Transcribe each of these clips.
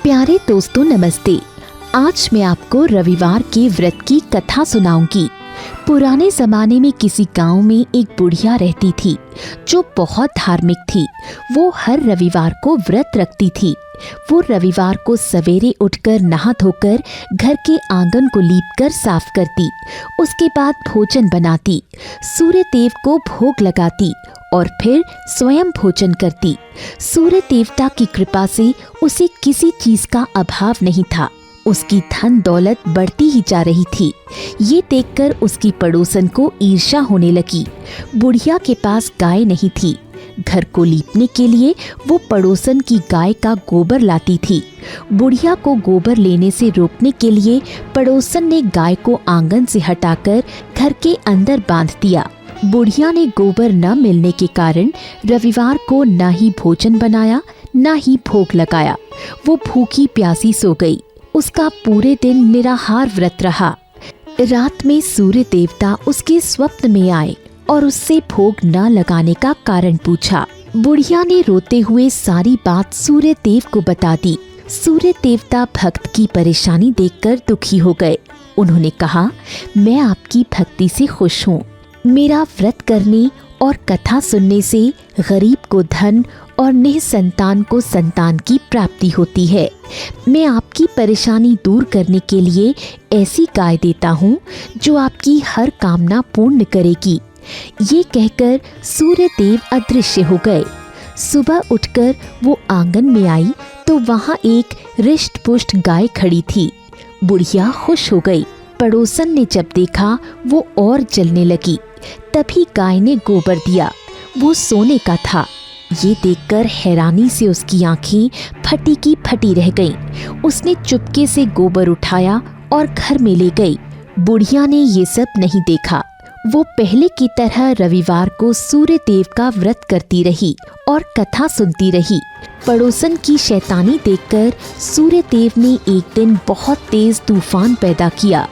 प्यारे दोस्तों नमस्ते। आज मैं आपको रविवार के व्रत की कथा सुनाऊंगी। पुराने जमाने में किसी गांव में एक बुढ़िया रहती थी जो बहुत धार्मिक थी। वो हर रविवार को व्रत रखती थी। वो रविवार को सवेरे उठकर नहा धोकर घर के आंगन को लीपकर साफ करती। उसके बाद भोजन बनाती, सूर्य देव को भोग लगाती और फिर स्वयं भोजन करती। सूर्य देवता की कृपा से उसे किसी चीज का अभाव नहीं था। उसकी धन दौलत बढ़ती ही जा रही थी। ये देखकर उसकी पड़ोसन को ईर्ष्या होने लगी। बुढ़िया के पास गाय नहीं थी। घर को लीपने के लिए वो पड़ोसन की गाय का गोबर लाती थी। बुढ़िया को गोबर लेने से रोकने के लिए पड़ोसन ने गाय को आंगन से हटाकर घर के अंदर बांध दिया। बुढ़िया ने गोबर न मिलने के कारण रविवार को न ही भोजन बनाया न ही भोग लगाया। वो भूखी प्यासी सो गई। उसका पूरे दिन निराहार व्रत रहा। रात में सूर्य देवता उसके स्वप्न में आए और उससे भोग न लगाने का कारण पूछा। बुढ़िया ने रोते हुए सारी बात सूर्य देव को बता दी। सूर्य देवता भक्त की परेशानी देखकर दुखी हो गए। उन्होंने कहा, मैं आपकी भक्ति से खुश हूँ। मेरा व्रत करने और कथा सुनने से गरीब को धन और निःसंतान को संतान की प्राप्ति होती है। मैं आपकी परेशानी दूर करने के लिए ऐसी गाय देता हूँ जो आपकी हर कामना पूर्ण करेगी। ये कहकर सूर्य देव अदृश्य हो गए। सुबह उठकर वो आंगन में आई तो वहाँ एक रिष्ट पुष्ट गाय खड़ी थी। बुढ़िया खुश हो गई। पड़ोसन ने जब देखा वो और जलने लगी। तभी गाय ने गोबर दिया। वो सोने का था। ये देखकर हैरानी से उसकी आंखें फटी की फटी रह गईं। उसने चुपके से गोबर उठाया और घर में ले गई। बुढ़िया ने ये सब नहीं देखा। वो पहले की तरह रविवार को सूर्य देव का व्रत करती रही और कथा सुनती रही। पड़ोसन की शैतानी देखकर सूर्य देव ने एक दिन बहुत तेज तूफान पैदा किया।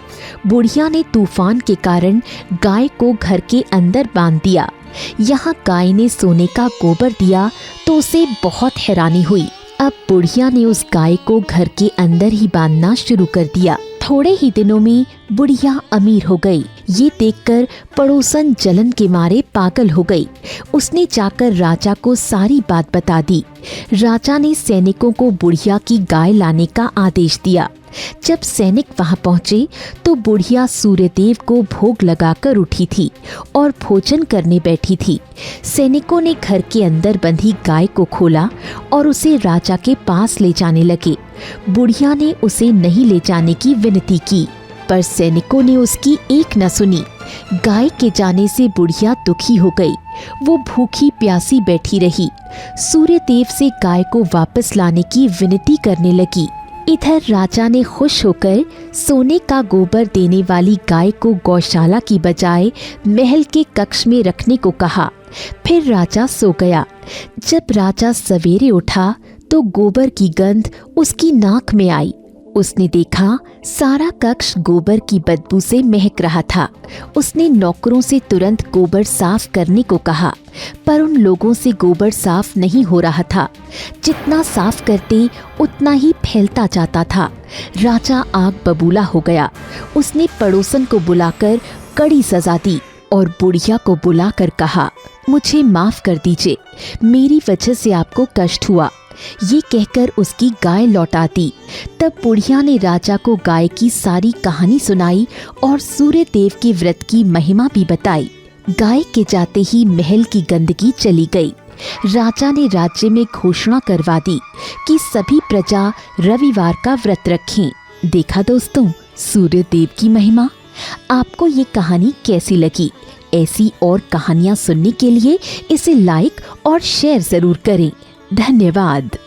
बुढ़िया ने तूफान के कारण गाय को घर के अंदर बांध दिया। यहाँ गाय ने सोने का गोबर दिया तो उसे बहुत हैरानी हुई। अब बुढ़िया ने उस गाय को घर के अंदर ही बांधना शुरू कर दिया। थोड़े ही दिनों में बुढ़िया अमीर हो गई। ये देखकर पड़ोसन जलन के मारे पागल हो गई। उसने जाकर राजा को सारी बात बता दी। राजा ने सैनिकों को बुढ़िया की गाय लाने का आदेश दिया। जब सैनिक वहां पहुंचे तो बुढ़िया सूर्यदेव को भोग लगाकर उठी थी और भोजन करने बैठी थी। सैनिकों ने घर के अंदर बंधी गाय को खोला और उसे राजा के पास ले जाने लगे। बुढ़िया ने उसे नहीं ले जाने की विनती की, पर सैनिकों ने उसकी एक न सुनी। गाय के जाने से बुढ़िया दुखी हो गई। वो भूखी प्यासी बैठी रही। सूर्यदेव से गाय को वापस लाने की विनती करने लगी। इधर राजा ने खुश होकर सोने का गोबर देने वाली गाय को गौशाला की बजाय महल के कक्ष में रखने को कहा। फिर राजा सो गया। जब राजा सवेरे उठा तो गोबर की गंध उसकी नाक में आई। उसने देखा सारा कक्ष गोबर की बदबू से महक रहा था। उसने नौकरों से तुरंत गोबर साफ करने को कहा, पर उन लोगों से गोबर साफ नहीं हो रहा था। जितना साफ करते उतना ही फैलता जाता था। राजा आग बबूला हो गया। उसने पड़ोसन को बुलाकर कड़ी सजा दी और बुढ़िया को बुलाकर कहा, मुझे माफ कर दीजिए, मेरी वजह से आपको कष्ट हुआ। ये कहकर उसकी गाय लौटा दी। तब बुढ़िया ने राजा को गाय की सारी कहानी सुनाई और सूर्य देव के व्रत की महिमा भी बताई। गाय के जाते ही महल की गंदगी चली गई। राजा ने राज्य में घोषणा करवा दी कि सभी प्रजा रविवार का व्रत रखें। देखा दोस्तों, सूर्य देव की महिमा। आपको ये कहानी कैसी लगी? ऐसी और कहानियाँ सुनने के लिए इसे लाइक और शेयर जरूर करें। धन्यवाद।